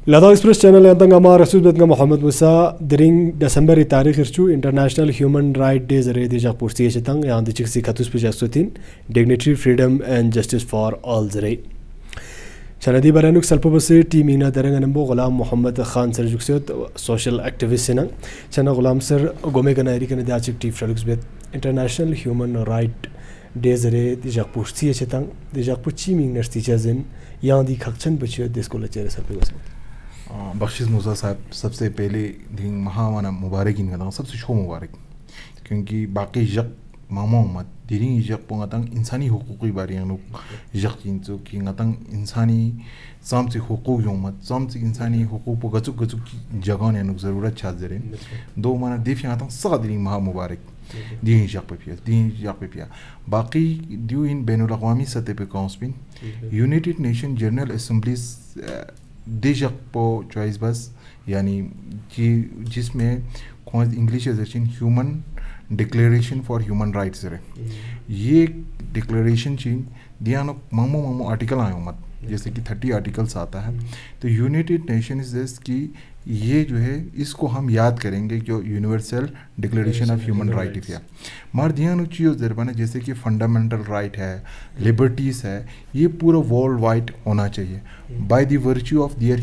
Lada Express channel yang tengah mah Rasul Betga Muhammad Musa during December tarikh irchu International Human Right Day zare dijak pursi chetang yang dichik si khatus pujasutin dignity freedom and justice for all zare Chanadi baranuk salpobase team ina daranga nambo Ghulam Muhammad Khan sir juksot social activist sina chana Ghulam sir gome kana eri kana dachik team Felix Bet International Human Right Day zare dijak pursi chetang dijak puchi ming nersti chazen yang di khakchan bachyo desko lachere salpobase बख्शिश मूसा साहब सबसे पहले दिन महावाना मुबारक इन करता हूँ सबसे show मुबारक क्योंकि बाकी जग मामा उम्मत दिरी जग पंगतंग इंसानी हुकूकी बारी अनु जग जिनसो कि ngतंग इंसानी साम से हुकूक उम्मत साम से इंसानी हुकूक पर गचुक गचुक जगह ने अनु ज़रूरत चाह जरे दो माना दिफ यहाँ तंग सादरी महा मुबारक दिरी जग पे पिया बाकी दियो इन बैनुल अक़वामी सतह पे council united nation general assemblies देशक पो चॉइस बस यानी कि जिसमें कौन इंग्लिश एजेशन human declaration for human rights है ये डिक्लेरेशन चीन दिया नो मामो मामो आर्टिकल आए मत जैसे कि 30 आर्टिकल्स आता है तो यूनाइटेड नेशंस दिस कि ये जो है इसको हम याद करेंगे जो universal declaration of human right है मार दिया नो चीज़ जरबाना जैसे कि फंडामेंटल राइट है लिबर्टीज़ है ये पूरा वर्ल्ड वाइड होना चाहिए by the virtue of their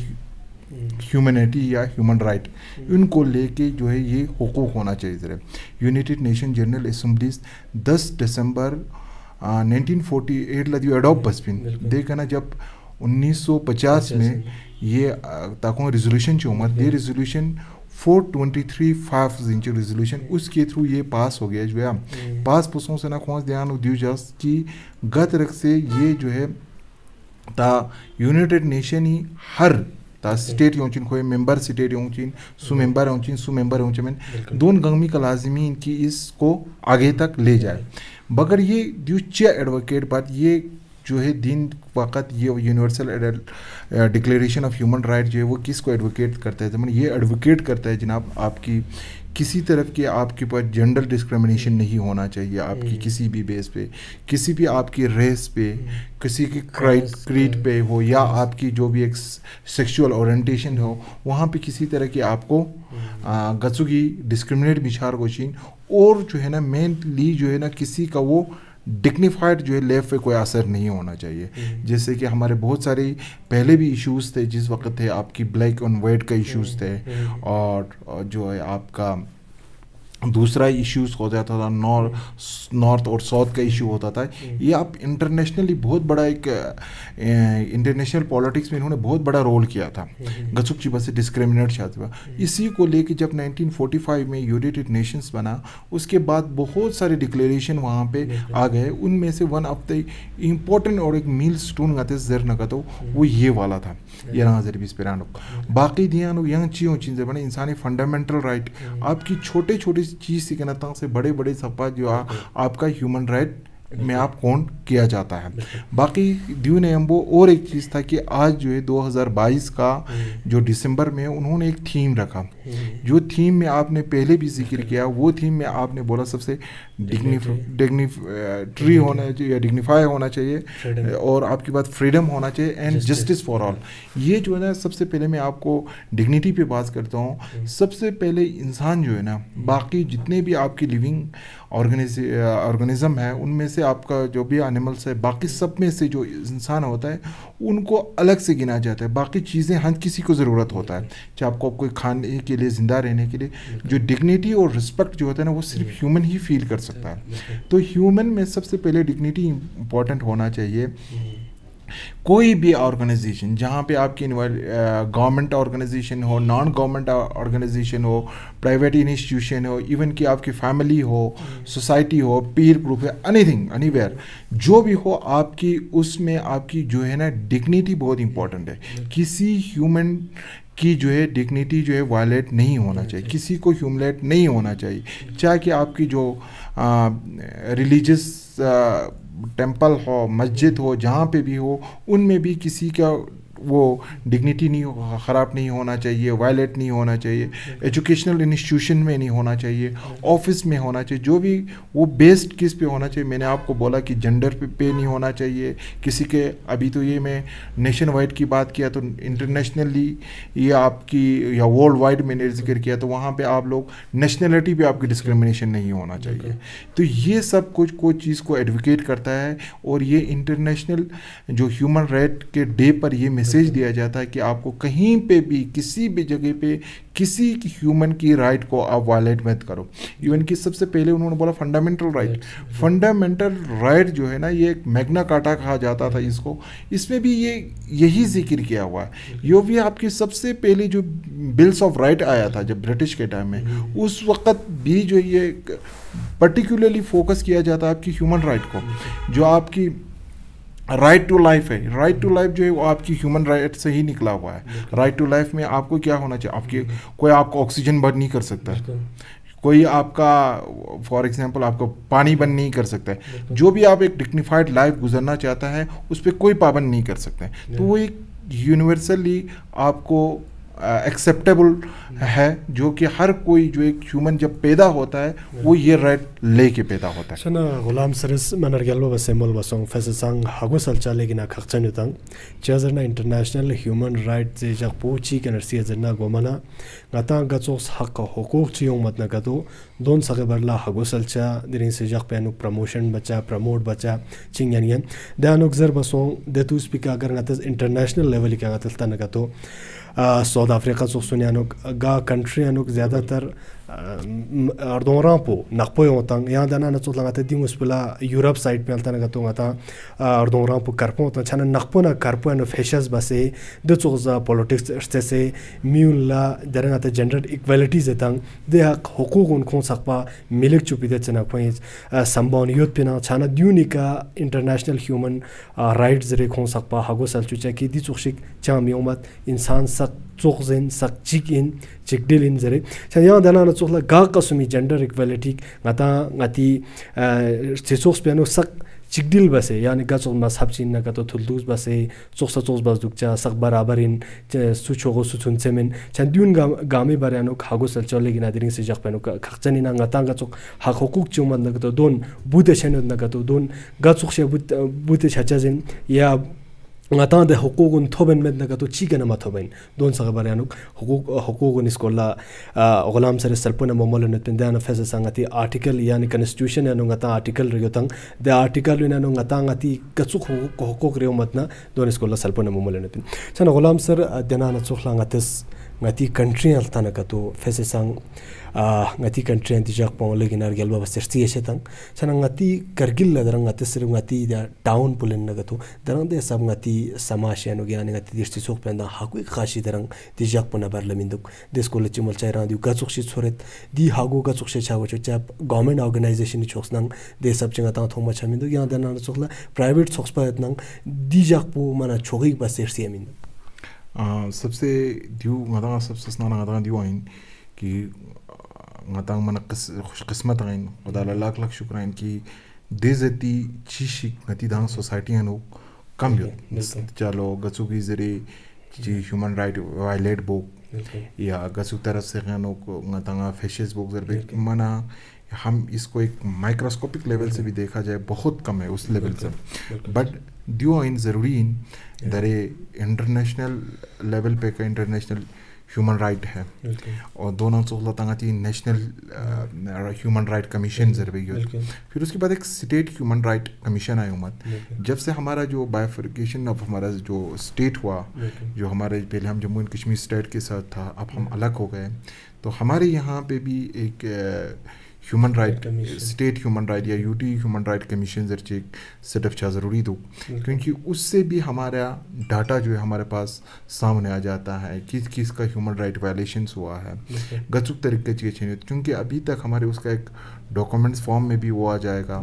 humanity या ह्यूमन राइट इनको लेके जो है ये हुकूक होना चाहिए ज़रा यूनाइटेड नेशन जनरल असेंबलीज 10 दिसंबर 1948 लदी एडॉप्ट बसपिन देखा ना जब 1950 में ये ताकों रेजोल्यूशन जो उम्र दे रेजोल्यूशन 423 इंच रेजोल्यूशन उसके थ्रू ये पास हो गया जो है पास पुसों से ना खोज ध्यान उद्योग जस की गत रख से ये जो है ता यूनाइटेड नेशन ही हर ता स्टेट योंचिन कोई मेंबर स्टेट योंचिन सु मेंबर योंचिन में दोन गंगमी का लाजिमी इनकी इसको आगे तक ले जाए बगर ये द्यूचे एडवोकेट बात ये जो है दिन वक़्त ये universal declaration of human right जो है वो किसको एडवोकेट करता है जब ये एडवोकेट करता है जनाब आपकी किसी तरफ के आपके पास जेंडर डिस्क्रिमिनेशन नहीं होना चाहिए आपकी किसी भी बेस पे किसी भी आपकी रेस पे किसी की क्रीड पे हो या आपकी जो भी एक सेक्सुअल ओरिएंटेशन हो वहाँ पे किसी तरह की आपको गसुगी डिस्क्रिमिनेट बिछार गोशीन और जो है ना मेनली जो है ना किसी का वो डिग्निफाइड जो है लेफ्ट पे कोई असर नहीं होना चाहिए जैसे कि हमारे बहुत सारे पहले भी इश्यूज़ थे जिस वक्त थे आपकी ब्लैक एंड वाइट का इश्यूज़ थे और जो है आपका दूसरा इश्यूज़ हो जाता था नॉर्थ और साउथ का इशू होता था ये आप इंटरनेशनली बहुत बड़ा एक इंटरनेशनल पॉलिटिक्स में इन्होंने बहुत बड़ा रोल किया था गचुक ची बस डिस्क्रिमिनेट चाहते हुआ इसी को लेके जब 1945 में यूनाइटेड नेशंस बना उसके बाद बहुत सारे डिक्लेरेशन वहाँ पे आ गए उनमें से वन ऑफ द इम्पोर्टेंट और एक मील स्टोन गाते जर न तो वो ये वाला था ये नजर बीस पेरानो बाकी दिया यंग चीज़ें बने इंसानी फंडामेंटल राइट आपकी छोटे छोटे चीज़ से कहना से बड़े बड़े सपा जो आपका ह्यूमन राइट में आप कौन किया जाता है बाकी ड्यू ने वो और एक चीज़ था कि आज जो है 2022 का जो दिसंबर में उन्होंने एक थीम रखा जो थीम में आपने पहले भी जिक्र किया वो थीम में आपने बोला सबसे डिग्निफाई होना चाहिए डिग्निफाई होना चाहिए और आपकी बात फ्रीडम होना चाहिए एंड जस्टिस फॉर ऑल ये जो है ना सबसे पहले मैं आपको डिग्निटी पे बात करता हूँ सबसे पहले इंसान जो है ना बाकी जितने भी आपकी लिविंग ऑर्गेनिज्म है उनमें से आपका जो भी एनिमल्स है बाकी सब में से जो इंसान होता है उनको अलग से गिना जाता है बाकी चीज़ें हर किसी को ज़रूरत होता है चाहे आपको कोई खाने के लिए ज़िंदा रहने के लिए जो डिग्निटी और रिस्पेक्ट जो होता है ना वो सिर्फ ह्यूमन ही फील कर सकता है तो ह्यूमन में सबसे पहले डिग्निटी इम्पॉर्टेंट होना चाहिए कोई भी ऑर्गेनाइजेशन जहाँ पे आपकी गवर्नमेंट ऑर्गेनाइजेशन हो नॉन गवर्नमेंट ऑर्गेनाइजेशन हो प्राइवेट इंस्टीट्यूशन हो इवन कि आपकी फैमिली हो सोसाइटी हो पीर ग्रुप है एनीथिंग एनीवेयर जो भी हो आपकी उसमें आपकी जो है ना डिग्निटी बहुत इंपॉर्टेंट है किसी ह्यूमन की जो है डिग्निटी जो है वायलेट नहीं होना चाहिए किसी को ह्यूमिलेट नहीं होना चाहिए चाहे कि आपकी जो रिलीजियस टेंपल हो मस्जिद हो जहाँ पे भी हो उनमें भी किसी का वो डिग्निटी नहीं ख़राब नहीं होना चाहिए, वायलेट नहीं होना चाहिए, एजुकेशनल इंस्टीट्यूशन में नहीं होना चाहिए, ऑफिस में होना चाहिए, जो भी वो बेस्ड किस पे होना चाहिए। मैंने आपको बोला कि जेंडर पे नहीं होना चाहिए किसी के। अभी तो ये मैं नेशन वाइड की बात किया, तो इंटरनेशनली ये आपकी या वर्ल्ड वाइड मैंने जिक्र किया, तो वहाँ पे आप लोग नेशनलिटी पे आपकी डिस्क्रिमिनेशन नहीं होना चाहिए। तो ये सब कुछ चीज़ को एडवोकेट करता है, और ये इंटरनेशनल जो ह्यूमन राइट के डे पर ये मैसेज दिया जाता है कि आपको कहीं पे भी किसी भी जगह पे किसी ह्यूमन की राइट को आप वायलेट मत करो। इवन कि सबसे पहले उन्होंने बोला फंडामेंटल राइट। फंडामेंटल राइट जो है ना, ये एक मैग्ना कार्टा कहा जाता था इसको, इसमें भी ये यही जिक्र किया हुआ है। यो भी आपकी सबसे पहले जो बिल्स ऑफ राइट आया था जब ब्रिटिश के टाइम में, उस वक़्त भी जो ये पर्टिकुलरली फोकस किया जाता है आपकी ह्यूमन राइट को, जो आपकी राइट टू लाइफ है। राइट टू लाइफ जो है वो आपकी ह्यूमन राइट से ही निकला हुआ है। राइट टू लाइफ में आपको क्या होना चाहिए, आपकी कोई आपको ऑक्सीजन बंद नहीं कर सकता है, कोई आपका फॉर एग्जांपल आपको पानी बंद नहीं कर सकता है, जो भी आप एक डिग्निफाइड लाइफ गुजरना चाहता है उस पर कोई पाबंद नहीं कर सकता है। तो वो एक यूनिवर्सली आपको एक्सेप्टेबल है, जो कि हर कोई जो एक ह्यूमन जब पैदा होता है वो ये राइट लेके पैदा होता है। शना गुलाम सरस मनरगलबा बसेमल बसों फससंग हागो सलचाले गिना खखचन युतंग चेजरना इंटरनेशनल ह्यूमन राइट जे जपोची कनरसी जरना गोमना गता गचोस हक हुकूक चियों मतना गतो दोन सगे बरला हागो सलचा दिरिंग से जख पेनुक प्रमोशन बचा प्रमोट बचा चिंगयानियन दानुक जर बसों देतु स्पीकर अगर गतस इंटरनेशनल लेवल का गतस तना गतो साउथ अफ्रीका सो सुनियानुक गा कंट्री अनुक ज़्यादातर अर्दोंरापो नखपो होतंग यहाँ दाना नचोत लगाते दिन उस पला यूरोप साइड पे अलता नगतो गता अर्दोंरापो करपो होता छाना नखपो ना करपो एनो फेशस बसे दो चोज़ा पॉलिटिक्स से म्यूला दरंग आते जेंडर इक्वालिटी जेतंग दे हक हुकूक उनको सकपा मिलक चुपी दे चना कोई संबोन यूथ पिना छाना द्यूनिका इंटरनेशनल ह्यूमन राइट्स रे खों सकपा हागो सलचुचा की दी चुक्षिक चामियोमत इंसान सक चोखजेन सक चिकिन चिकडिलिन जरे छया दाना न चोखला गा कसुमी जेंडर इक्वालिटी गता गति सेसोस पियानो सक चिकडिल बसे यानी गचोल मा सबचिन न गतो थुलदुस बसे चोखसा चोस बस दुक्चा सक बराबरिन सुचोगो सुचुन सेमेन छंद्युन गामे बरानो खागो सलचले गिना दिरिंग से जख पेनो खखचनी ना गता गचोक हक हुकुक चुमन न गतो दोन बुते छन न गतो दोन गचोक से बुते छचजिन या ngata de hukugun thoben med naga to chigana mathoben don saga barianuk hukugun iskola gulam sare salpuna momol net pendana fesa sangati article yani constitution ya ngata article ryotang the article ina ngata ngati kachuk hukuk reumatna don iskola salpuna momol net sana gulam sar dena na chukhla ngates ngati country altana ka to fesa sang ngati country anti jak pawle ginar gelba baserti eshetang sana ngati kargil la darang ngati sir ngati da town pulen naga to darang de sab ngati समाशयानो ज्ञान गति दृष्टि सोख पेंदा हागु खाशी दरंग दिजक पुना बरलमिंदुक देशको लचिमल चाइरा दिउ गचुक्षि छोरेत दि हागु गचुक्षि छागो छ government organisation छोक्सनंग दे सब चिंगा ता थोमा छमिंदु या दना छोखला प्राइवेट छोक्स पायतनंग दिजक पु मना छोगी बसेरसी अमिन सबसे दिउ ngada सबसे स्नाना ngada दिउ आइन कि ngata मन खुश किस्मत आइन खुदा लाख लाख शुक्र आइन कि देजती चीशी ngati दांग सोसाइटी अनु कम चलो गचू की जरे जी ह्यूमन राइट वायलेट बुक या गचू तरफ से खानों को ngata फेशेस बुक जरे मना हम इसको एक माइक्रोस्कोपिक लेवल से भी देखा जाए बहुत कम है उस लेवल से, बट दियो इन ज़रूरी इन दरे इंटरनेशनल लेवल पे का इंटरनेशनल ह्यूमन राइट है और दोनों चोखला तंगाती नेशनल ह्यूमन राइट कमीशन जरूरी है। फिर उसके बाद एक स्टेट ह्यूमन राइट कमीशन आया मत, जब से हमारा जो बाइफर्केशन ऑफ हमारा जो स्टेट हुआ, जो हमारे पहले हम जम्मू एंड कश्मीर स्टेट के साथ था, अब हम अलग हो गए, तो हमारे यहाँ पे भी एक human right state human right या यूटी ह्यूमन राइट कमीशन जरिए सेटअप चाह ज़रूरी दो, क्योंकि उससे भी हमारा डाटा जो है हमारे पास सामने आ जाता है किस किस का ह्यूमन राइट वायलेशंस हुआ है, गचुक तरीके की चीज़ें, क्योंकि अभी तक हमारे उसका एक डॉक्यूमेंट्स फॉर्म में भी वो आ जाएगा।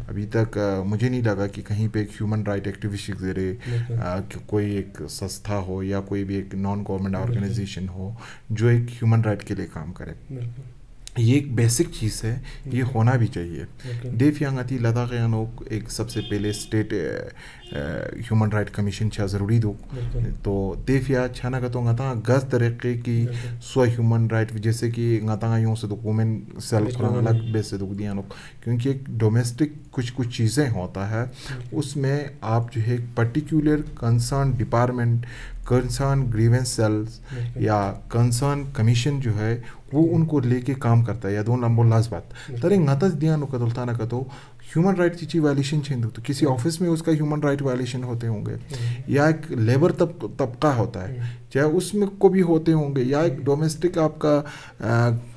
अभी तक मुझे नहीं लगा कि कहीं पे एक ह्यूमन राइट एक्टिविस्ट जरिए कोई एक संस्था हो या कोई भी एक नॉन गवर्नमेंट ऑर्गेनाइजेशन हो जो एक ह्यूमन राइट के लिए काम करे। ये एक बेसिक चीज़ है, ये होना भी चाहिए। देफ यांग अति लद्दाख यानोक एक सबसे पहले स्टेट ह्यूमन राइट कमीशन छा ज़रूरी दो, तो देफ या छाना का तो ngata गज तरीके की सो ह्यूमन राइट जैसे कि ngata यूँ से वुमेन सेल्फ अलग बेस से दुख दिया लोग, क्योंकि एक डोमेस्टिक कुछ चीज़ें होता है उसमें आप जो है particular concern department, concern grievance cells या कंसर्न कमीशन जो है वो उनको लेके काम करता है। या दो नंबर लास्ट बात तरे ngata दिया नो कदलता ना कतो ह्यूमन राइट की वायलेशन चाहिए तो किसी ऑफिस में उसका ह्यूमन राइट वायलेशन होते होंगे, या एक लेबर तबका होता है चाहे उसमें को भी होते होंगे, या एक डोमेस्टिक आपका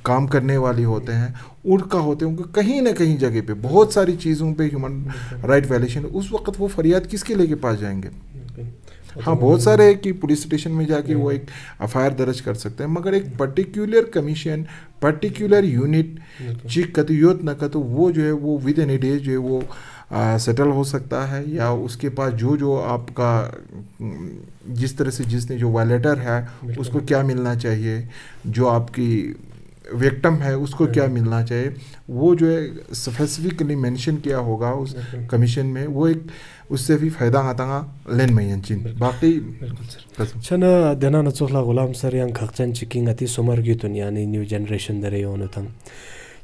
काम करने वाली होते हैं उनका होते होंगे, कहीं ना कहीं जगह पे बहुत सारी चीज़ों पे ह्यूमन राइट वायलेशन। उस वक्त वो फरियाद किसके लेके पास जाएंगे? हाँ बहुत सारे है कि पुलिस स्टेशन में जाके वो एक एफआईआर दर्ज कर सकते हैं, मगर एक पर्टिकुलर कमीशन पर्टिकुलर यूनिट चीक कतो योत न कतो वो जो है वो विद इन ए डेज जो है वो सेटल हो सकता है, या उसके पास जो आपका जिस तरह से जिसने जो वायलेटर है उसको क्या मिलना चाहिए, जो आपकी विक्टिम है उसको क्या मिलना चाहिए, वो जो है स्पेसिफिकली मेंशन किया होगा उस कमीशन में, वो एक उससे भी फ़ायदा आता लेन में यंचिन बाकी छना देना नचोखला गुलाम सर yang खक्चन चिकिंग अति सोमर गितुन यानी न्यू जनरेशन दरे योनो तंग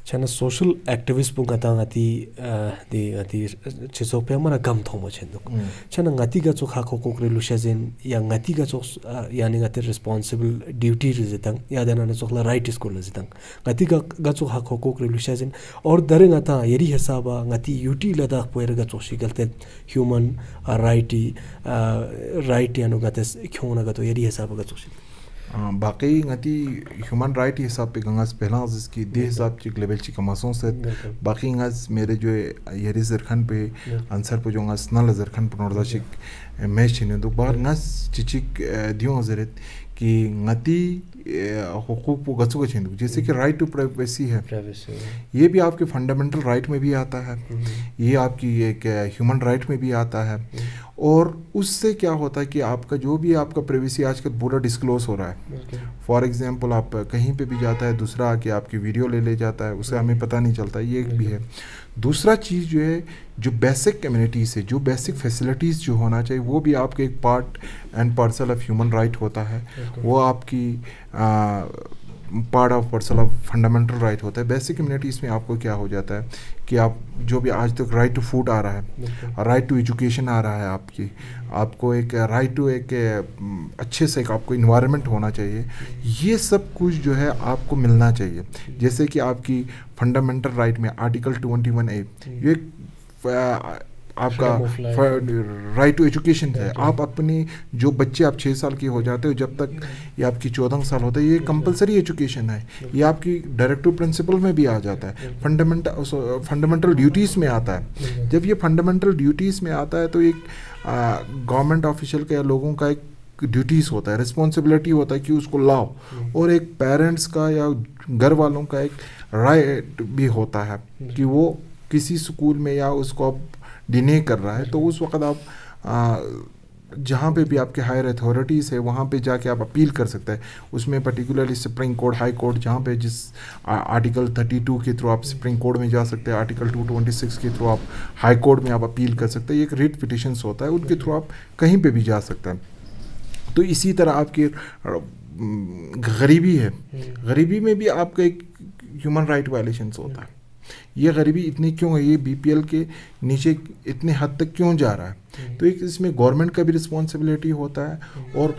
छना सोशल एक्टिविस्ट पुंग अतांग अति अति चिसोक पे मना गम थोमो छेंदुक छना ngati ga chok khako kokre lushazen या ngati ga chok यानी ngati responsible duty रिजतंग या देना नचोखला राइट स्कूल रिजतंग ngati ga chok khako kokre lushazen और दरे ngata यरी हिसाबा ngati यूटी लद्दाख पोएर ga chok शिगलते ह्यूमन राइट यानो गतस क्यों ना गतो यरी हिसाबा ga chok बाकी ngati ह्यूमन राइट हिसाब पे गंगास पहला जिसकी दे हिसाब चिक लेवल चिक कमासों से बाकी गंगास मेरे जो यरी जरखन पे आंसर पे जो गंगास नल जरखन पर नॉर्दा चिक मैच छिने तो बाहर गंगास चिक दियों जरूरत कि ngati हुकूक को गचो छिंदू जैसे कि राइट टू प्राइवेसी है, ये भी आपके फंडामेंटल राइट में भी आता है, ये आपकी एक ह्यूमन राइट में भी आता है। और उससे क्या होता है कि आपका जो भी आपका प्राइवेसी आजकल पूरा डिस्क्लोज हो रहा है। फॉर एग्जांपल आप कहीं पे भी जाता है दूसरा आके आपकी वीडियो ले जाता है, उससे हमें पता नहीं चलता, ये एक भी है। दूसरा चीज़ जो है जो बेसिक कम्युनिटीज़ है, जो बेसिक फैसिलिटीज़ जो होना चाहिए वो भी आपके एक part and parcel of human right होता है, वो आपकी part of parcel of fundamental right होता है। बेसिक कम्युनिटीज़ में आपको क्या हो जाता है कि आप जो भी आज तक राइट टू फूड आ रहा है, राइट टू एजुकेशन आ रहा है, आपको एक राइट टू एक अच्छे से एक आपको इन्वायरमेंट होना चाहिए, ये सब कुछ जो है आपको मिलना चाहिए। जैसे कि आपकी फंडामेंटल राइट में आर्टिकल 21A ये आपका राइट टू एजुकेशन है। आप अपने जो बच्चे आप 6 साल के हो जाते हो जब तक ये आपकी 14 साल होता है, ये कंपलसरी एजुकेशन है, ये आपकी डायरेक्टिव प्रिंसिपल में भी आ जाता है, फंडामेंटल ड्यूटीज़ में आता है। जब ये फंडामेंटल ड्यूटीज़ में आता है तो एक गवर्नमेंट ऑफिशियल का या लोगों का एक ड्यूटीज़ होता है, रिस्पॉन्सिबिलिटी होता है कि उसको लाओ, और एक पेरेंट्स का या घर वालों का एक राइट भी होता है कि वो किसी स्कूल में या उसको डिने कर रहा है तो उस वक्त आप जहाँ पे भी आपके हायर अथॉरिटीज़ है वहाँ पे जाके आप अपील कर सकते हैं। उसमें particularly supreme court, high court, जहाँ पे जिस आर्टिकल 32 के थ्रू आप सुप्रीम कोर्ट में जा सकते हैं, आर्टिकल 226 के थ्रू आप हाई कोर्ट में आप अपील कर सकते हैं। एक रिट पिटिशंस होता है, उनके थ्रू आप कहीं पे भी जा सकते हैं। तो इसी तरह आपकी गरीबी है, गरीबी में भी आपका एक ह्यूमन राइट वायलेशंस होता है। ये गरीबी इतनी क्यों है, ये बीपीएल के नीचे इतने हद तक क्यों जा रहा है, तो एक इसमें गवर्नमेंट का भी रिस्पॉन्सिबिलिटी होता है और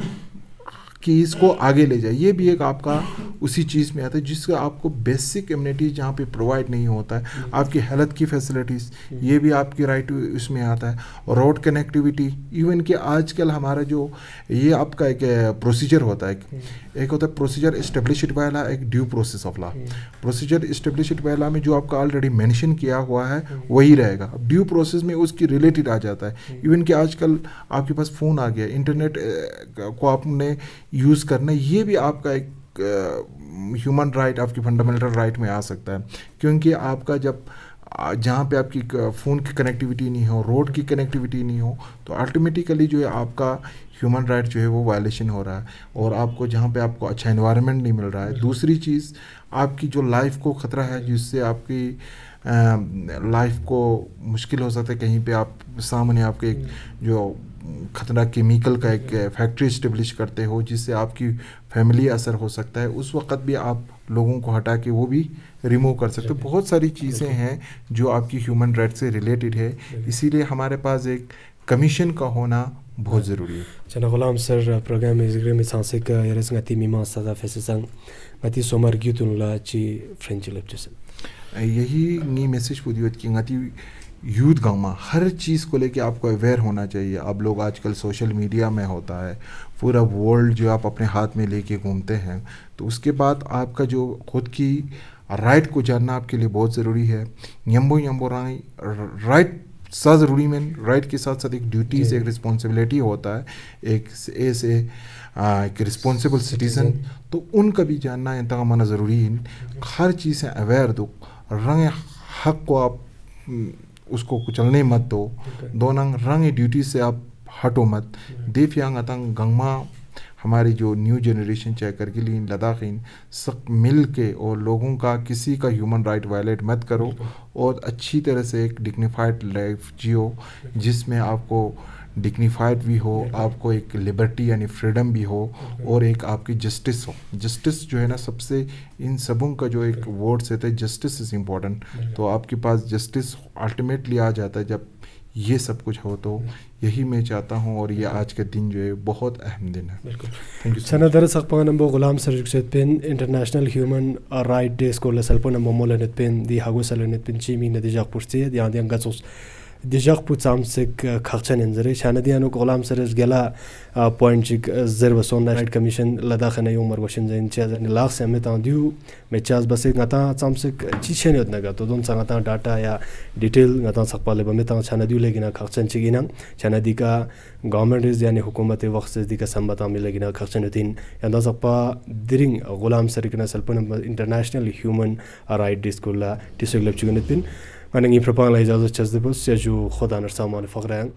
कि इसको आगे ले जाए। ये भी एक आपका उसी चीज़ में आता है जिसका आपको बेसिक कम्युनिटीज़ जहाँ पे प्रोवाइड नहीं होता है, आपकी हेल्थ की फैसिलिटीज़, ये भी आपकी राइट उसमें आता है। और रोड कनेक्टिविटी, इवन कि आजकल हमारा जो ये आपका एक प्रोसीजर होता है, एक होता है प्रोसीजर इस्टेब्लिश्ड बाय लॉ, एक due process of law. Procedure established by law में जो आपका ऑलरेडी मेंशन किया हुआ है वही रहेगा। अब ड्यू प्रोसेस में उसकी रिलेटेड आ जाता है। इवन कि आजकल आपके पास फ़ोन आ गया, इंटरनेट को आपने यूज़ करना, ये भी आपका एक ह्यूमन राइट, आपकी फंडामेंटल राइट में आ सकता है। क्योंकि आपका जब जहाँ पे आपकी फ़ोन की कनेक्टिविटी नहीं हो, रोड की कनेक्टिविटी नहीं हो, तो अल्टीमेटिकली जो है आपका ह्यूमन राइट जो है वो वायलेशन हो रहा है, और आपको जहाँ पे आपको अच्छा एनवायरनमेंट नहीं मिल रहा है। दूसरी चीज़, आपकी जो लाइफ को ख़तरा है, जिससे आपकी लाइफ को मुश्किल हो सकता है। कहीं पे आप सामने आपके एक जो खतरा केमिकल का एक फैक्ट्री इस्टेब्लिश करते हो, जिससे आपकी फैमिली असर हो सकता है, उस वक्त भी आप लोगों को हटा के वो भी रिमूव कर सकते हो। बहुत सारी चीज़ें हैं जो आपकी ह्यूमन राइट से रिलेटेड है, इसीलिए हमारे पास एक कमीशन का होना बहुत ज़रूरी है। Chana Ghulam sir program is gremi sansik yeres ngati mima sada fesesang ngati somar gyutun la chi French lecture. यही नी मैसेज पूरी होती है कि यूथ गाँव हर चीज़ को लेके आपको अवेयर होना चाहिए। अब लोग आजकल सोशल मीडिया में होता है, पूरा वर्ल्ड जो आप अपने हाथ में लेके घूमते हैं, तो उसके बाद आपका जो खुद की राइट को जानना आपके लिए बहुत ज़रूरी है। यम्बो राइट सा ज़रूरी में राइट के साथ साथ एक ड्यूटीज़, एक रिस्पॉन्सिबिलिटी होता है एक रिस्पॉन्सिबल सिटीज़न, तो उनका भी जानना इंतहा माना ज़रूरी है। हर चीज़ से अवेयर दो, रंग हक को आप उसको कुचलने मत दो, दोनों रंग ड्यूटी से आप हटो मत। देफ्यांग अतंग गंगमा हमारी जो न्यू जनरेशन चाहे करगिलीन लद्दाखीन सब मिल के और लोगों का किसी का ह्यूमन राइट वायलेट मत करो, और अच्छी तरह से एक डिग्निफाइड लाइफ जियो, जिसमें आपको डिग्निफाइड भी हो, आपको एक लिबर्टी यानी फ्रीडम भी हो, और एक आपकी जस्टिस हो। जस्टिस जो है ना, सबसे इन सबों का जो एक वर्ड से है, जस्टिस इज़ इम्पॉर्टेंट। तो आपके पास जस्टिस अल्टीमेटली आ जाता है जब ये सब कुछ हो। तो यही मैं चाहता हूँ, और ये आज का दिन जो है बहुत अहम दिन है। Thank you. चना दर सकपा नंबो गुलाम सर पेन इंटरनेशनल ह्यूमन राइट डे को लसलपो नंबो मोलनेत पेन दी हागो सलनेत पेन चीमी नदिजा पुरस्ती दियां दियां गसोस दिजाक पुचामसिक खर्चन इंजरी शानदियानो गुलाम सर गेला पॉइंट चिक जरबसोन राइट कमीशन लद्दाखने उमर वशन जइन चेज लाख से में तांदिउ में चास बसे गता चामसिक चिछेन योद नगा तो दोन संगता डाटा या डिटेल गता सकपाले बमे ता शानदिउ लेगिना खर्चन चिगिना शानदिका गवर्नमेंट इज यानी हुकूमत वक्त दिका संबता मिलेगिना खर्चन दिन यंदा सकपा दिरिंग गुलाम सर किना सल्पन इंटरनेशनल ह्यूमन राइट डे स्कूला टिसुग लेपचुगनेत pin Manang iprapang la ijazat chasde bus ya ju khoda nar saman faqran